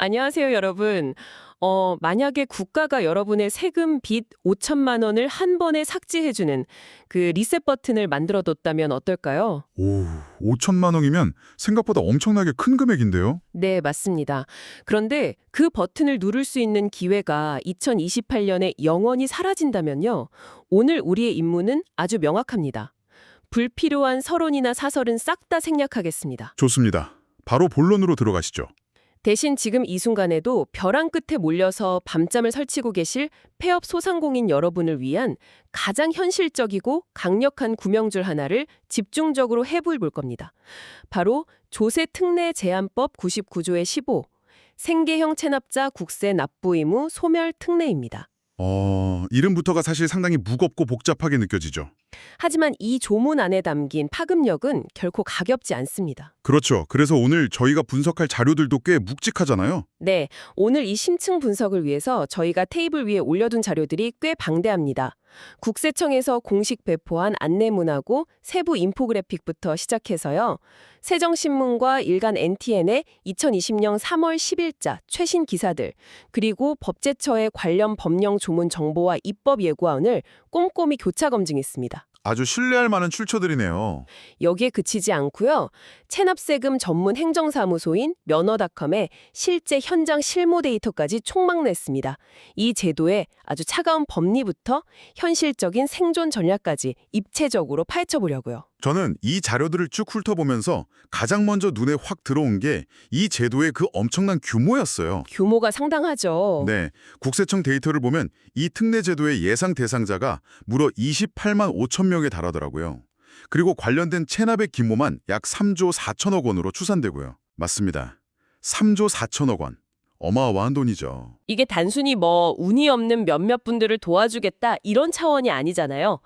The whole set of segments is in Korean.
안녕하세요, 여러분. 만약에 국가가 여러분의 세금 빚 5천만 원을 한 번에 삭제해주는 그 리셋 버튼을 만들어뒀다면 어떨까요? 오, 5천만 원이면 생각보다 엄청나게 큰 금액인데요? 네, 맞습니다. 그런데 그 버튼을 누를 수 있는 기회가 2028년에 영원히 사라진다면요. 오늘 우리의 임무는 아주 명확합니다. 불필요한 서론이나 사설은 싹 다 생략하겠습니다. 좋습니다. 바로 본론으로 들어가시죠. 대신 지금 이 순간에도 벼랑 끝에 몰려서 밤잠을 설치고 계실 폐업 소상공인 여러분을 위한 가장 현실적이고 강력한 구명줄 하나를 집중적으로 해볼 겁니다. 바로 조세특례 제한법 99조의 15, 생계형 체납자 국세 납부 의무 소멸 특례입니다. 이름부터가 사실 상당히 무겁고 복잡하게 느껴지죠. 하지만 이 조문 안에 담긴 파급력은 결코 가볍지 않습니다. 그렇죠. 그래서 오늘 저희가 분석할 자료들도 꽤 묵직하잖아요. 네, 오늘 이 심층 분석을 위해서 저희가 테이블 위에 올려둔 자료들이 꽤 방대합니다. 국세청에서 공식 배포한 안내문하고 세부 인포그래픽부터 시작해서요. 세정신문과 일간 NTN의 2020년 3월 10일자 최신 기사들, 그리고 법제처의 관련 법령 조문 정보와 입법 예고안을 꼼꼼히 교차 검증했습니다. 아주 신뢰할 만한 출처들이네요. 여기에 그치지 않고요. 체납세금 전문 행정사무소인 면허닷컴에 실제 현장 실무 데이터까지 총망냈습니다. 이 제도의 아주 차가운 법리부터 현실적인 생존 전략까지 입체적으로 파헤쳐보려고요. 저는 이 자료들을 쭉 훑어보면서 가장 먼저 눈에 확 들어온 게 이 제도의 그 엄청난 규모였어요. 규모가 상당하죠. 네, 국세청 데이터를 보면 이 특례 제도의 예상 대상자가 무려 28만 5천 명에 달하더라고요. 그리고 관련된 체납의 규모만 약 3조 4천억 원으로 추산되고요. 맞습니다. 3조 4천억 원. 어마어마한 돈이죠. 이게 단순히 운이 없는 몇몇 분들을 도와주겠다 이런 차원이 아니잖아요.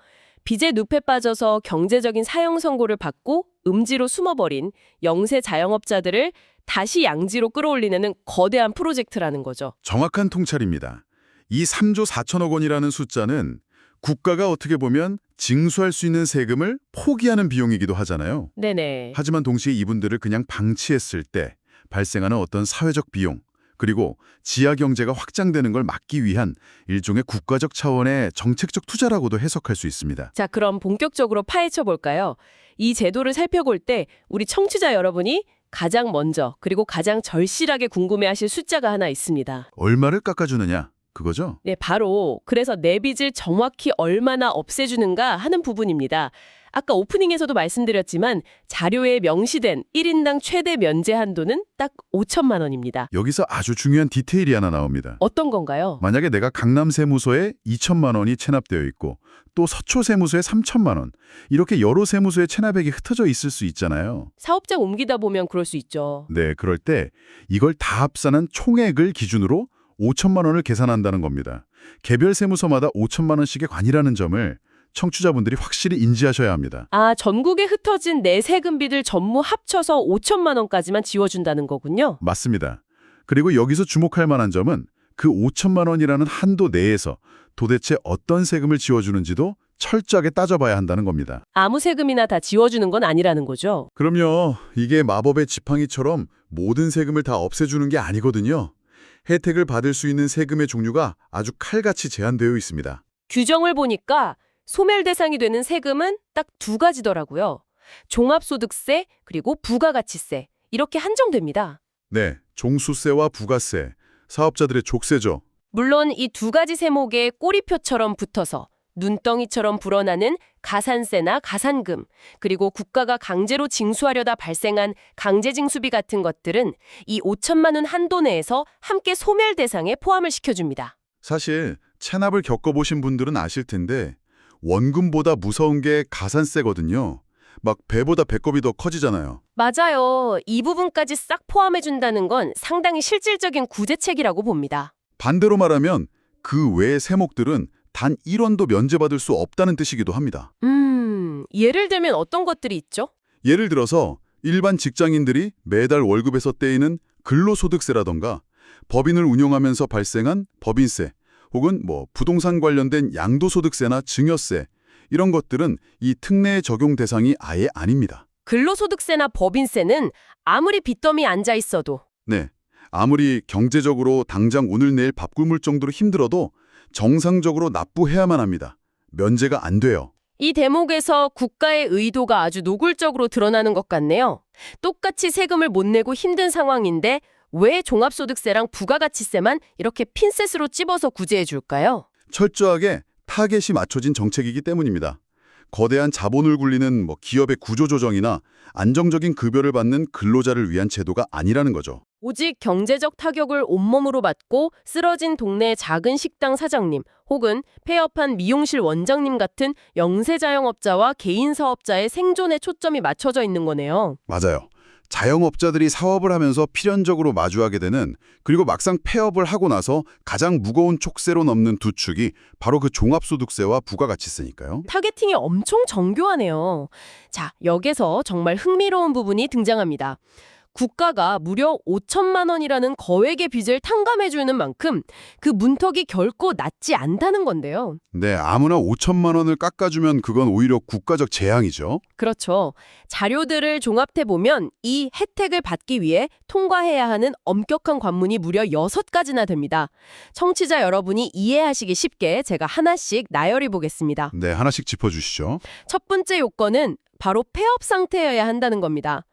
빚의 늪에 빠져서 경제적인 사형 선고를 받고 음지로 숨어버린 영세 자영업자들을 다시 양지로 끌어올리는 거대한 프로젝트라는 거죠. 정확한 통찰입니다. 이 3조 4천억 원이라는 숫자는 국가가 어떻게 보면 징수할 수 있는 세금을 포기하는 비용이기도 하잖아요. 네네. 하지만 동시에 이분들을 그냥 방치했을 때 발생하는 어떤 사회적 비용, 그리고 지하 경제가 확장되는 걸 막기 위한 일종의 국가적 차원의 정책적 투자라고도 해석할 수 있습니다. 자, 그럼 본격적으로 파헤쳐 볼까요? 이 제도를 살펴볼 때 우리 청취자 여러분이 가장 먼저 그리고 가장 절실하게 궁금해하실 숫자가 하나 있습니다. 얼마를 깎아주느냐, 그거죠? 네, 바로 그래서 내 빚을 정확히 얼마나 없애주는가 하는 부분입니다. 아까 오프닝에서도 말씀드렸지만 자료에 명시된 1인당 최대 면제 한도는 딱 5천만 원입니다. 여기서 아주 중요한 디테일이 하나 나옵니다. 어떤 건가요? 만약에 내가 강남세무서에 2천만 원이 체납되어 있고 또 서초세무서에 3천만 원, 이렇게 여러 세무서에 체납액이 흩어져 있을 수 있잖아요. 사업장 옮기다 보면 그럴 수 있죠. 네, 그럴 때 이걸 다 합산한 총액을 기준으로 5천만 원을 계산한다는 겁니다. 개별 세무서마다 5천만 원씩의 관이라는 점을 청취자분들이 확실히 인지하셔야 합니다. 아, 전국에 흩어진 내 세금비들 전부 합쳐서 5천만 원까지만 지워준다는 거군요. 맞습니다. 그리고 여기서 주목할 만한 점은 그 5천만 원이라는 한도 내에서 도대체 어떤 세금을 지워주는지도 철저하게 따져봐야 한다는 겁니다. 아무 세금이나 다 지워주는 건 아니라는 거죠. 그럼요. 이게 마법의 지팡이처럼 모든 세금을 다 없애주는 게 아니거든요. 혜택을 받을 수 있는 세금의 종류가 아주 칼같이 제한되어 있습니다. 규정을 보니까 소멸 대상이 되는 세금은 딱 두 가지더라고요. 종합소득세 그리고 부가가치세 이렇게 한정됩니다. 네, 종수세와 부가세, 사업자들의 족세죠. 물론 이 두 가지 세목에 꼬리표처럼 붙어서 눈덩이처럼 불어나는 가산세나 가산금, 그리고 국가가 강제로 징수하려다 발생한 강제징수비 같은 것들은 이 5천만 원 한도 내에서 함께 소멸 대상에 포함을 시켜줍니다. 사실 체납을 겪어보신 분들은 아실 텐데 원금보다 무서운 게 가산세거든요. 막 배보다 배꼽이 더 커지잖아요. 맞아요. 이 부분까지 싹 포함해준다는 건 상당히 실질적인 구제책이라고 봅니다. 반대로 말하면 그 외의 세목들은 단 1원도 면제받을 수 없다는 뜻이기도 합니다. 예를 들면 어떤 것들이 있죠? 예를 들어서 일반 직장인들이 매달 월급에서 떼이는 근로소득세라던가 법인을 운영하면서 발생한 법인세, 혹은 부동산 관련된 양도소득세나 증여세, 이런 것들은 이 특례의 적용 대상이 아예 아닙니다. 근로소득세나 법인세는 아무리 빚더미 앉아 있어도 네, 아무리 경제적으로 당장 오늘 내일 밥 굶을 정도로 힘들어도 정상적으로 납부해야만 합니다. 면제가 안 돼요. 이 대목에서 국가의 의도가 아주 노골적으로 드러나는 것 같네요. 똑같이 세금을 못 내고 힘든 상황인데 왜 종합소득세랑 부가가치세만 이렇게 핀셋으로 찝어서 구제해 줄까요? 철저하게 타겟이 맞춰진 정책이기 때문입니다. 거대한 자본을 굴리는 기업의 구조조정이나 안정적인 급여를 받는 근로자를 위한 제도가 아니라는 거죠. 오직 경제적 타격을 온몸으로 받고 쓰러진 동네 작은 식당 사장님 혹은 폐업한 미용실 원장님 같은 영세자영업자와 개인 사업자의 생존에 초점이 맞춰져 있는 거네요. 맞아요. 자영업자들이 사업을 하면서 필연적으로 마주하게 되는, 그리고 막상 폐업을 하고 나서 가장 무거운 촉새로 넘는 두 축이 바로 그 종합소득세와 부가가치세니까요. 타겟팅이 엄청 정교하네요. 자, 여기서 정말 흥미로운 부분이 등장합니다. 국가가 무려 5천만 원이라는 거액의 빚을 탕감해주는 만큼 그 문턱이 결코 낮지 않다는 건데요. 네, 아무나 5천만 원을 깎아주면 그건 오히려 국가적 재앙이죠. 그렇죠. 자료들을 종합해보면 이 혜택을 받기 위해 통과해야 하는 엄격한 관문이 무려 6가지나 됩니다. 청취자 여러분이 이해하시기 쉽게 제가 하나씩 나열해 보겠습니다. 네, 하나씩 짚어주시죠. 첫 번째 요건은 바로 폐업 상태여야 한다는 겁니다.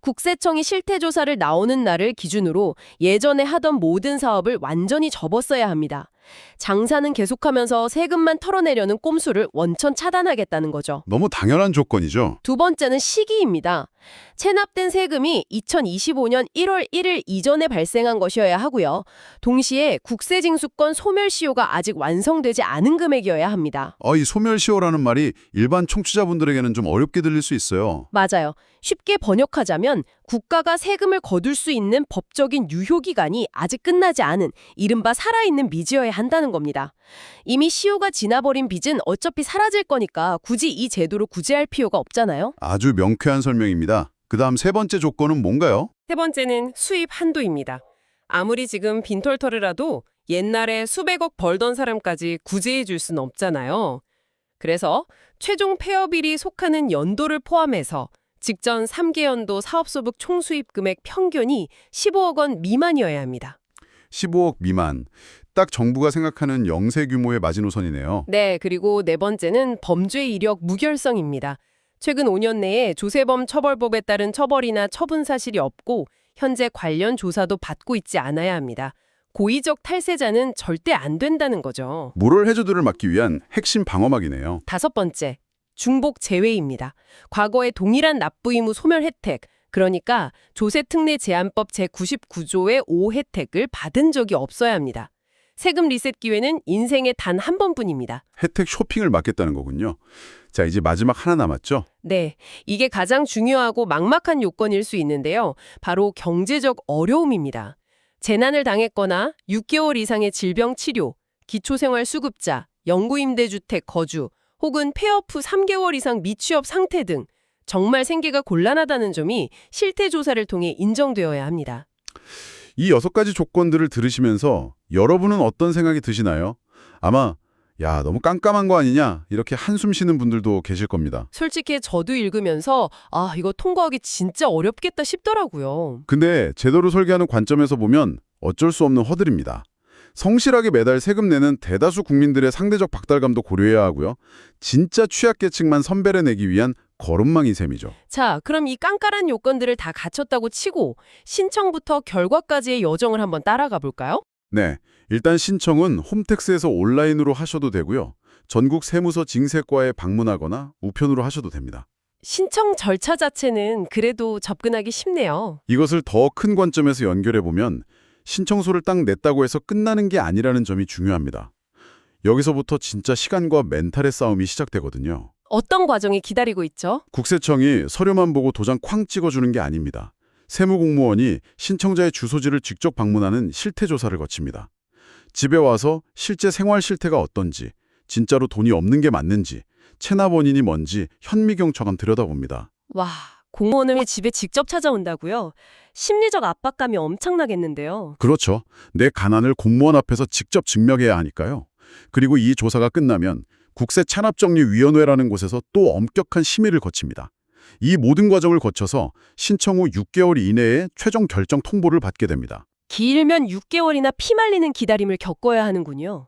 국세청이 실태조사를 나오는 날을 기준으로 예전에 하던 모든 사업을 완전히 접었어야 합니다. 장사는 계속하면서 세금만 털어내려는 꼼수를 원천 차단하겠다는 거죠. 너무 당연한 조건이죠. 두 번째는 시기입니다. 체납된 세금이 2025년 1월 1일 이전에 발생한 것이어야 하고요. 동시에 국세징수권 소멸시효가 아직 완성되지 않은 금액이어야 합니다. 이 소멸시효라는 말이 일반 청취자분들에게는 좀 어렵게 들릴 수 있어요. 맞아요. 쉽게 번역하자면 국가가 세금을 거둘 수 있는 법적인 유효기간이 아직 끝나지 않은 이른바 살아있는 빚이어야 한다는 겁니다. 이미 시효가 지나버린 빚은 어차피 사라질 거니까 굳이 이 제도로 구제할 필요가 없잖아요. 아주 명쾌한 설명입니다. 그다음 세 번째 조건은 뭔가요? 세 번째는 수입 한도입니다. 아무리 지금 빈털터르라도 옛날에 수백억 벌던 사람까지 구제해 줄 수는 없잖아요. 그래서 최종 폐업일이 속하는 연도를 포함해서 직전 3개연도 사업소득 총수입 금액 평균이 15억 원 미만이어야 합니다. 15억 미만. 딱 정부가 생각하는 영세 규모의 마지노선이네요. 네, 그리고 네 번째는 범죄 이력 무결성입니다. 최근 5년 내에 조세범 처벌법에 따른 처벌이나 처분 사실이 없고 현재 관련 조사도 받고 있지 않아야 합니다. 고의적 탈세자는 절대 안 된다는 거죠. 모럴 해저드를 막기 위한 핵심 방어막이네요. 다섯 번째, 중복 제외입니다. 과거의 동일한 납부 의무 소멸 혜택, 그러니까 조세특례제한법 제99조의 5 혜택을 받은 적이 없어야 합니다. 세금 리셋 기회는 인생에 단 한 번뿐입니다. 혜택 쇼핑을 막겠다는 거군요. 자, 이제 마지막 하나 남았죠? 네, 이게 가장 중요하고 막막한 요건일 수 있는데요. 바로 경제적 어려움입니다. 재난을 당했거나 6개월 이상의 질병 치료, 기초생활수급자, 영구임대주택 거주, 혹은 폐업 후 3개월 이상 미취업 상태 등 정말 생계가 곤란하다는 점이 실태조사를 통해 인정되어야 합니다. 이 6가지 조건들을 들으시면서 여러분은 어떤 생각이 드시나요? 아마 야, 너무 깜깜한 거 아니냐? 이렇게 한숨 쉬는 분들도 계실 겁니다. 솔직히 저도 읽으면서 이거 통과하기 진짜 어렵겠다 싶더라고요. 근데 제도를 설계하는 관점에서 보면 어쩔 수 없는 허들입니다. 성실하게 매달 세금 내는 대다수 국민들의 상대적 박달감도 고려해야 하고요. 진짜 취약계층만 선별해내기 위한 걸음망인 셈이죠. 자, 그럼 이 깐깐한 요건들을 다 갖췄다고 치고 신청부터 결과까지의 여정을 한번 따라가 볼까요? 네, 일단 신청은 홈택스에서 온라인으로 하셔도 되고요. 전국 세무서 징세과에 방문하거나 우편으로 하셔도 됩니다. 신청 절차 자체는 그래도 접근하기 쉽네요. 이것을 더 큰 관점에서 연결해보면 신청서를 딱 냈다고 해서 끝나는 게 아니라는 점이 중요합니다. 여기서부터 진짜 시간과 멘탈의 싸움이 시작되거든요. 어떤 과정이 기다리고 있죠? 국세청이 서류만 보고 도장 쾅 찍어주는 게 아닙니다. 세무공무원이 신청자의 주소지를 직접 방문하는 실태조사를 거칩니다. 집에 와서 실제 생활 실태가 어떤지, 진짜로 돈이 없는 게 맞는지, 체납 원인이 뭔지 현미경처럼 들여다봅니다. 와, 공무원을 집에 직접 찾아온다고요? 심리적 압박감이 엄청나겠는데요. 그렇죠. 내 가난을 공무원 앞에서 직접 증명해야 하니까요. 그리고 이 조사가 끝나면 국세찬압정리위원회라는 곳에서 또 엄격한 심의를 거칩니다. 이 모든 과정을 거쳐서 신청 후 6개월 이내에 최종 결정 통보를 받게 됩니다. 길면 6개월이나 피말리는 기다림을 겪어야 하는군요.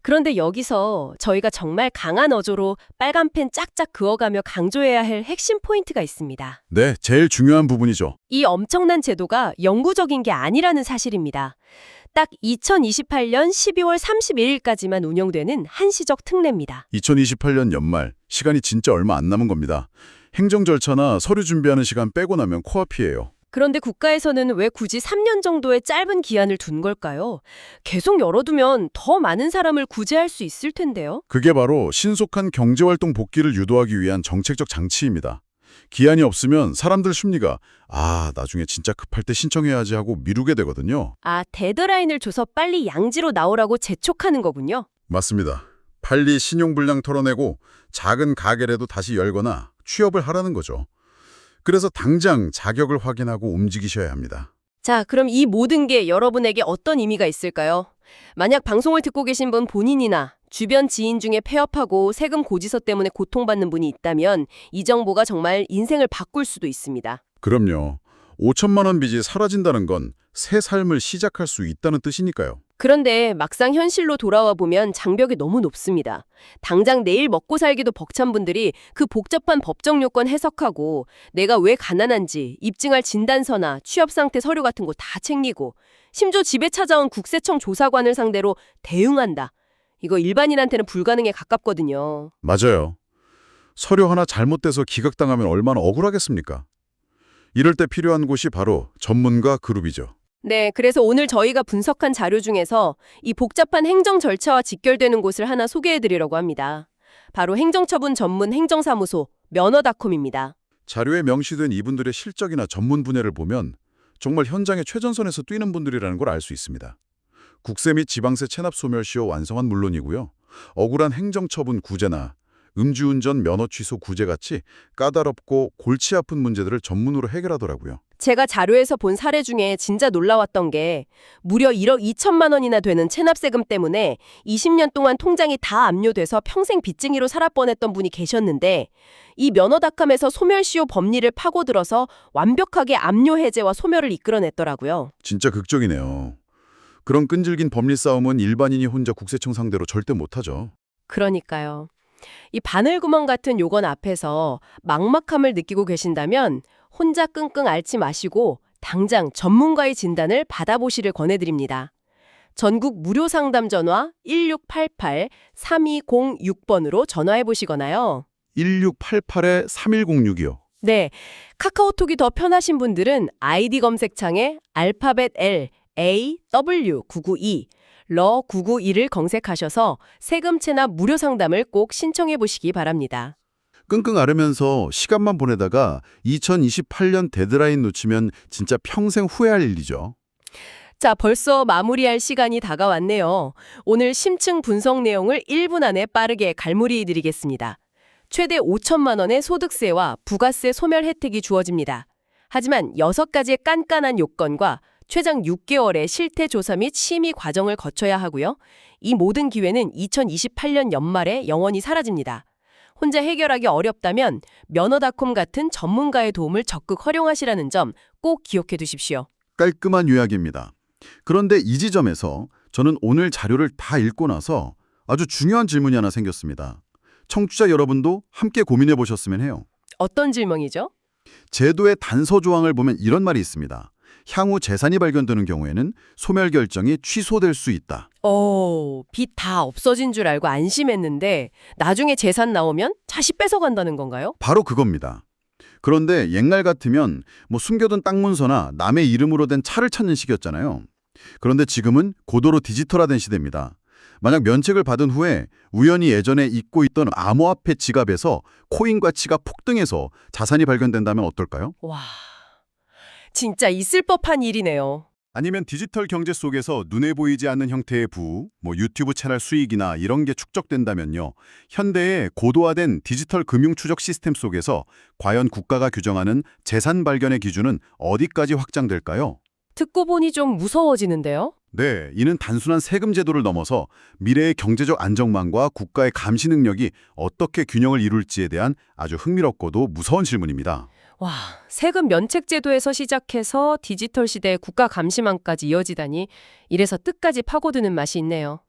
그런데 여기서 저희가 정말 강한 어조로 빨간 펜 짝짝 그어가며 강조해야 할 핵심 포인트가 있습니다. 네, 제일 중요한 부분이죠. 이 엄청난 제도가 영구적인 게 아니라는 사실입니다. 딱 2028년 12월 31일까지만 운영되는 한시적 특례입니다. 2028년 연말, 시간이 진짜 얼마 안 남은 겁니다. 행정 절차나 서류 준비하는 시간 빼고 나면 코앞이에요. 그런데 국가에서는 왜 굳이 3년 정도의 짧은 기한을 둔 걸까요? 계속 열어두면 더 많은 사람을 구제할 수 있을 텐데요. 그게 바로 신속한 경제활동 복귀를 유도하기 위한 정책적 장치입니다. 기한이 없으면 사람들 심리가 나중에 진짜 급할 때 신청해야지 하고 미루게 되거든요. 데드라인을 줘서 빨리 양지로 나오라고 재촉하는 거군요. 맞습니다. 빨리 신용불량 털어내고 작은 가게라도 다시 열거나 취업을 하라는 거죠. 그래서 당장 자격을 확인하고 움직이셔야 합니다. 자, 그럼 이 모든 게 여러분에게 어떤 의미가 있을까요? 만약 방송을 듣고 계신 분 본인이나 주변 지인 중에 폐업하고 세금 고지서 때문에 고통받는 분이 있다면 이 정보가 정말 인생을 바꿀 수도 있습니다. 그럼요. 5천만 원 빚이 사라진다는 건 새 삶을 시작할 수 있다는 뜻이니까요. 그런데 막상 현실로 돌아와 보면 장벽이 너무 높습니다. 당장 내일 먹고 살기도 벅찬 분들이 그 복잡한 법정 요건 해석하고 내가 왜 가난한지 입증할 진단서나 취업 상태 서류 같은 거 다 챙기고 심지어 집에 찾아온 국세청 조사관을 상대로 대응한다. 이거 일반인한테는 불가능에 가깝거든요. 맞아요. 서류 하나 잘못돼서 기각당하면 얼마나 억울하겠습니까? 이럴 때 필요한 곳이 바로 전문가 그룹이죠. 네, 그래서 오늘 저희가 분석한 자료 중에서 이 복잡한 행정 절차와 직결되는 곳을 하나 소개해드리려고 합니다. 바로 행정처분 전문 행정사무소 면허닷컴입니다. 자료에 명시된 이분들의 실적이나 전문 분야를 보면 정말 현장의 최전선에서 뛰는 분들이라는 걸 알 수 있습니다. 국세 및 지방세 체납 소멸시효 완성은 물론이고요. 억울한 행정처분 구제나 음주운전 면허 취소 구제 같이 까다롭고 골치 아픈 문제들을 전문으로 해결하더라고요. 제가 자료에서 본 사례 중에 진짜 놀라웠던 게 무려 1억 2천만 원이나 되는 체납세금 때문에 20년 동안 통장이 다 압류돼서 평생 빚쟁이로 살아 뻔했던 분이 계셨는데 이 면허닷컴에서 소멸시효 법리를 파고들어서 완벽하게 압류 해제와 소멸을 이끌어냈더라고요. 진짜 극적이네요. 그런 끈질긴 법리 싸움은 일반인이 혼자 국세청 상대로 절대 못하죠. 그러니까요. 이 바늘구멍 같은 요건 앞에서 막막함을 느끼고 계신다면 혼자 끙끙 앓지 마시고 당장 전문가의 진단을 받아보시를 권해드립니다. 전국 무료 상담 전화 1688-3206번으로 전화해보시거나요. 1688-3106이요. 네, 카카오톡이 더 편하신 분들은 아이디 검색창에 알파벳 L, A, W 992, 러 992를 검색하셔서 세금 체납 무료 상담을 꼭 신청해 보시기 바랍니다. 끙끙 앓으면서 시간만 보내다가 2028년 데드라인 놓치면 진짜 평생 후회할 일이죠. 자, 벌써 마무리할 시간이 다가왔네요. 오늘 심층 분석 내용을 1분 안에 빠르게 갈무리해드리겠습니다. 최대 5천만 원의 소득세와 부가세 소멸 혜택이 주어집니다. 하지만 6가지의 깐깐한 요건과 최장 6개월의 실태 조사 및 심의 과정을 거쳐야 하고요. 이 모든 기회는 2028년 연말에 영원히 사라집니다. 혼자 해결하기 어렵다면 면허닷컴 같은 전문가의 도움을 적극 활용하시라는 점 꼭 기억해 두십시오. 깔끔한 요약입니다. 그런데 이 지점에서 저는 오늘 자료를 다 읽고 나서 아주 중요한 질문이 하나 생겼습니다. 청취자 여러분도 함께 고민해 보셨으면 해요. 어떤 질문이죠? 제도의 단서 조항을 보면 이런 말이 있습니다. 향후 재산이 발견되는 경우에는 소멸 결정이 취소될 수 있다. 빚 다 없어진 줄 알고 안심했는데 나중에 재산 나오면 다시 뺏어간다는 건가요? 바로 그겁니다. 그런데 옛날 같으면 숨겨둔 땅 문서나 남의 이름으로 된 차를 찾는 시기였잖아요. 그런데 지금은 고도로 디지털화된 시대입니다. 만약 면책을 받은 후에 우연히 예전에 잊고 있던 암호화폐 지갑에서 코인 가치가 폭등해서 자산이 발견된다면 어떨까요? 와, 진짜 있을 법한 일이네요. 아니면 디지털 경제 속에서 눈에 보이지 않는 형태의 부, 유튜브 채널 수익이나 이런 게 축적된다면요. 현대의 고도화된 디지털 금융 추적 시스템 속에서 과연 국가가 규정하는 재산 발견의 기준은 어디까지 확장될까요? 듣고 보니 좀 무서워지는데요? 네, 이는 단순한 세금 제도를 넘어서 미래의 경제적 안정망과 국가의 감시 능력이 어떻게 균형을 이룰지에 대한 아주 흥미롭고도 무서운 질문입니다. 와, 세금 면책 제도에서 시작해서 디지털 시대의 국가 감시망까지 이어지다니 이래서 뜻까지 파고드는 맛이 있네요.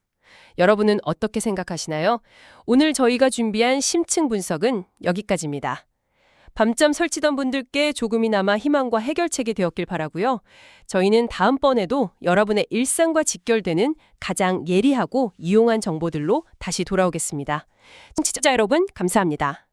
여러분은 어떻게 생각하시나요? 오늘 저희가 준비한 심층 분석은 여기까지입니다. 밤잠 설치던 분들께 조금이나마 희망과 해결책이 되었길 바라고요. 저희는 다음번에도 여러분의 일상과 직결되는 가장 예리하고 유용한 정보들로 다시 돌아오겠습니다. 청취자 여러분, 감사합니다.